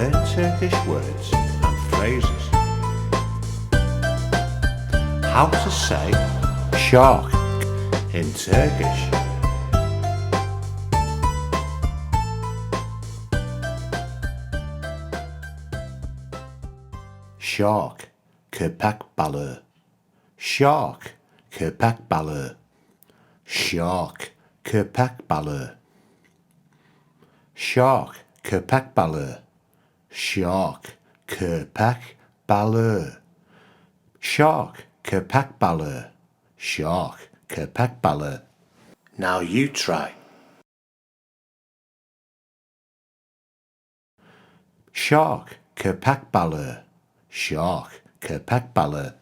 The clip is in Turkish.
learn Turkish words and phrases. How to say shark in Turkish. Shark, köpek balığı. Shark, köpek balığı. Shark, köpek balığı. Shark, köpek balığı. Shark, köpek balığı. Shark, köpek balığı. Shark, köpek balığı. Now you try. Shark, köpek balığı. Shark, köpek balığı.